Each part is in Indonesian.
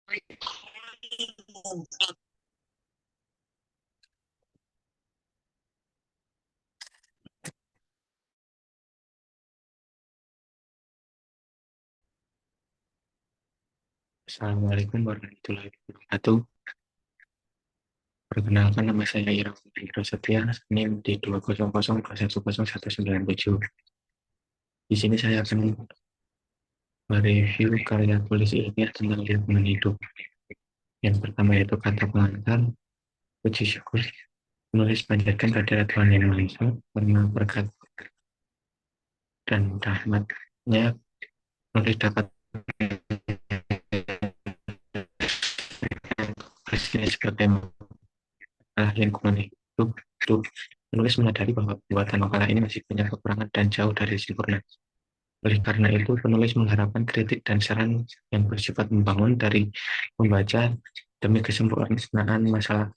Assalamualaikum warahmatullahi wabarakatuh. Perkenalkan nama saya Ira Hendro Setia, NIM di 2002197. Di sini saya akan mereview karya tulis ilmiah tentang lingkungan hidup. Yang pertama yaitu kata pengantar, puji syukur, penulis panjatkan kehadirat Tuhan Yang Maha Esa, karena berkat dan rahmatnya penulis dapat presiden sebagai masalah lingkungan hidup. Penulis menyadari bahwa buatan makalah ini masih punya kekurangan dan jauh dari sempurna. Oleh karena itu, penulis mengharapkan kritik dan saran yang bersifat membangun dari membaca demi kesempurnaan masalah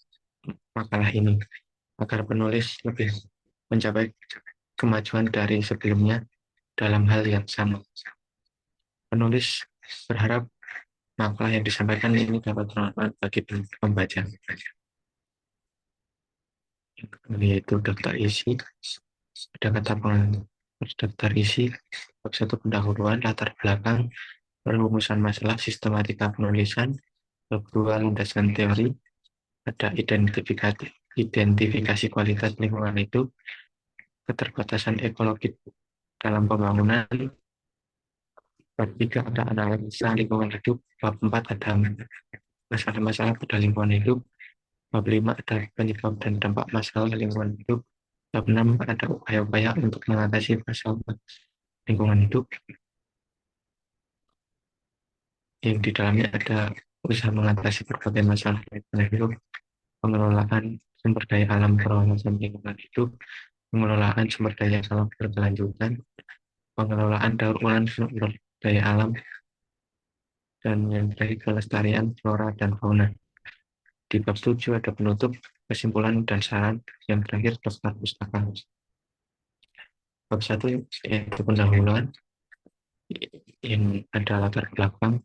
makalah ini, agar penulis lebih mencapai kemajuan dari sebelumnya dalam hal yang sama. Penulis berharap makalah yang disampaikan ini dapat bermanfaat bagi pembaca. Yaitu daftar isi, ada kata pengantar daftar isi, bab 1 pendahuluan, latar belakang, perumusan masalah, sistematika penulisan, bab 2 landasan teori, ada identifikasi kualitas lingkungan hidup, keterbatasan ekologi dalam pembangunan, bab 3 ada analisa lingkungan hidup, bab 4 ada masalah-masalah pada lingkungan hidup, bab 5 ada penyebab dan dampak masalah lingkungan hidup, bab 6 ada upaya-upaya untuk mengatasi masalah lingkungan hidup, yang di dalamnya ada usaha mengatasi berbagai masalah lingkungan hidup, pengelolaan sumber daya alam pengawasan lingkungan hidup, pengelolaan sumber daya alam berkelanjutan, pengelolaan daur ulang sumber daya alam, dan yang terakhir kelestarian flora dan fauna. Di bab 7 ada penutup, kesimpulan, dan saran. Yang terakhir daftar pustaka. Bab 1 yaitu pendahuluan, yang ada latar belakang.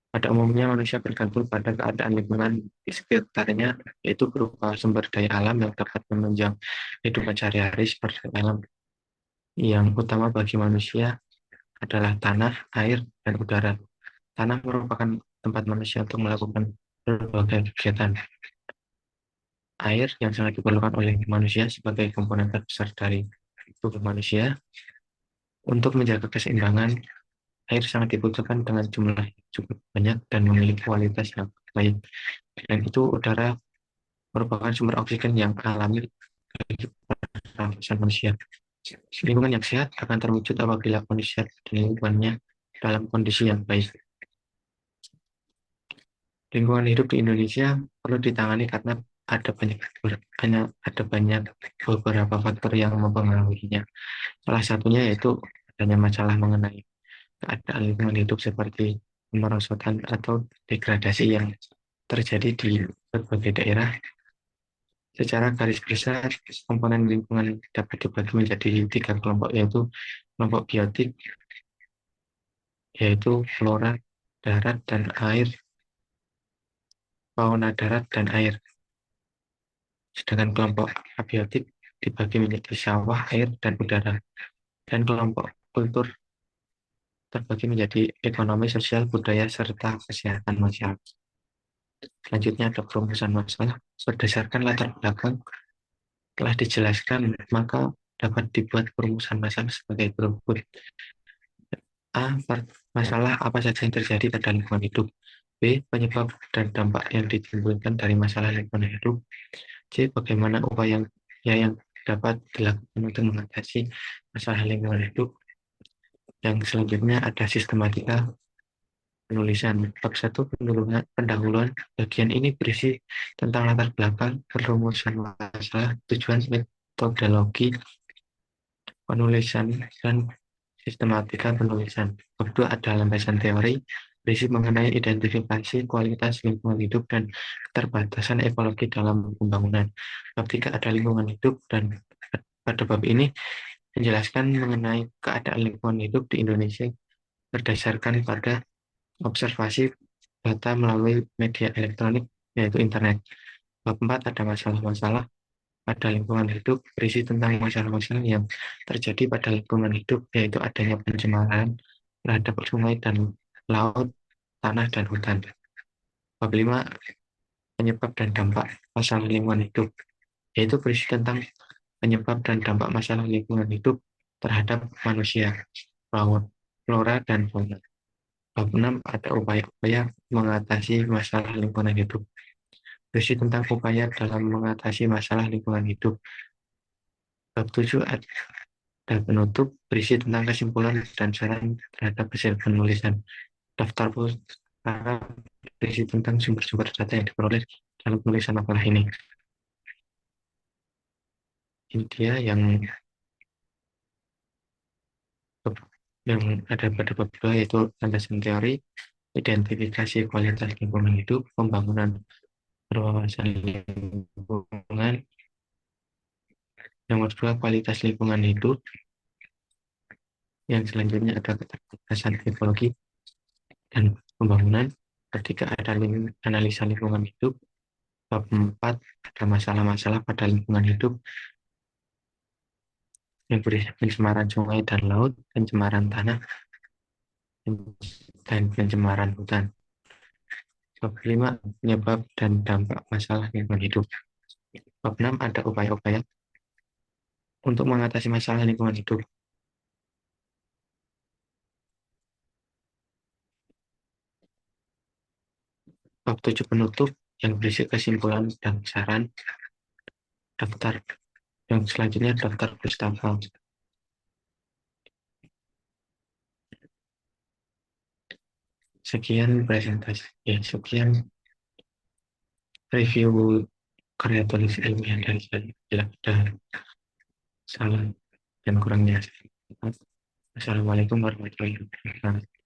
Pada umumnya manusia bergantung pada keadaan lingkungan di sekitarnya, yaitu berupa sumber daya alam yang dapat menunjang kehidupan sehari-hari seperti alam. Yang utama bagi manusia adalah tanah, air, dan udara. Tanah merupakan tempat manusia untuk melakukan berbagai kegiatan. Air yang sangat diperlukan oleh manusia sebagai komponen terbesar dari tubuh manusia. Untuk menjaga keseimbangan, air sangat dibutuhkan dengan jumlah yang cukup banyak dan memiliki kualitas yang baik. Dan itu udara merupakan sumber oksigen yang alami bagi pernafasan manusia. Lingkungan yang sehat akan terwujud apabila manusia dan lingkungannya dalam kondisi yang baik. Lingkungan hidup di Indonesia perlu ditangani karena ada banyak beberapa faktor yang mempengaruhinya. Salah satunya yaitu adanya masalah mengenai keadaan lingkungan hidup seperti pemerosotan atau degradasi yang terjadi di berbagai daerah. Secara garis besar, komponen lingkungan dapat dibagi menjadi 3 kelompok, yaitu kelompok biotik, yaitu flora darat dan air, fauna darat dan air. Sedangkan kelompok abiotik dibagi menjadi sawah, air, dan udara. Dan kelompok kultur terbagi menjadi ekonomi, sosial, budaya, serta kesehatan masyarakat. Selanjutnya ada perumusan masalah. Berdasarkan latar belakang telah dijelaskan, maka dapat dibuat perumusan masalah sebagai berikut. A. Masalah apa saja yang terjadi pada lingkungan hidup. B. Penyebab dan dampak yang ditimbulkan dari masalah lingkungan hidup. C. Bagaimana upaya yang dapat dilakukan untuk mengatasi masalah lingkungan hidup. Yang selanjutnya ada sistematika penulisan. Bab 1 pendahuluan. Bagian ini berisi tentang latar belakang, perumusan masalah, tujuan, metodologi penulisan, dan sistematika penulisan. Bab 2 ada landasan teori, berisi mengenai identifikasi kualitas lingkungan hidup dan keterbatasan ekologi dalam pembangunan. Bab 3 ada lingkungan hidup, dan pada bab ini menjelaskan mengenai keadaan lingkungan hidup di Indonesia berdasarkan pada observasi data melalui media elektronik, yaitu internet. Bab 4 ada masalah-masalah pada lingkungan hidup, berisi tentang masalah-masalah yang terjadi pada lingkungan hidup, yaitu adanya pencemaran terhadap sungai dan laut, tanah, dan hutan. Bab 5 penyebab dan dampak masalah lingkungan hidup, yaitu berisi tentang penyebab dan dampak masalah lingkungan hidup terhadap manusia, laut, flora, dan fauna. Bab 6 ada upaya-upaya mengatasi masalah lingkungan hidup, berisi tentang upaya dalam mengatasi masalah lingkungan hidup. Bab 7 ada penutup, berisi tentang kesimpulan dan saran terhadap hasil penulisan. Daftar pustaka berisi tentang sumber-sumber data yang diperoleh dalam penulisan makalah ini. Ini dia yang ada pada bab 2, yaitu landasan teori, identifikasi kualitas lingkungan hidup, pembangunan berwawasan lingkungan. Nomor 2, kualitas lingkungan hidup. Yang selanjutnya ada keterbatasan ekologi dan pembangunan. Ketika ada analisa lingkungan hidup. Bab 4 ada masalah-masalah pada lingkungan hidup yang berisi pencemaran sungai dan laut, pencemaran tanah, dan pencemaran hutan. Bab 5 penyebab dan dampak masalah lingkungan hidup. Bab 6 ada upaya-upaya untuk mengatasi masalah lingkungan hidup. Bab 7 penutup yang berisi kesimpulan dan saran. Daftar yang selanjutnya daftar pustaka. Sekian presentasi, sekian review karya tulis ilmiah dari saya. Bila ada salah dan kurangnya. Assalamualaikum warahmatullahi wabarakatuh.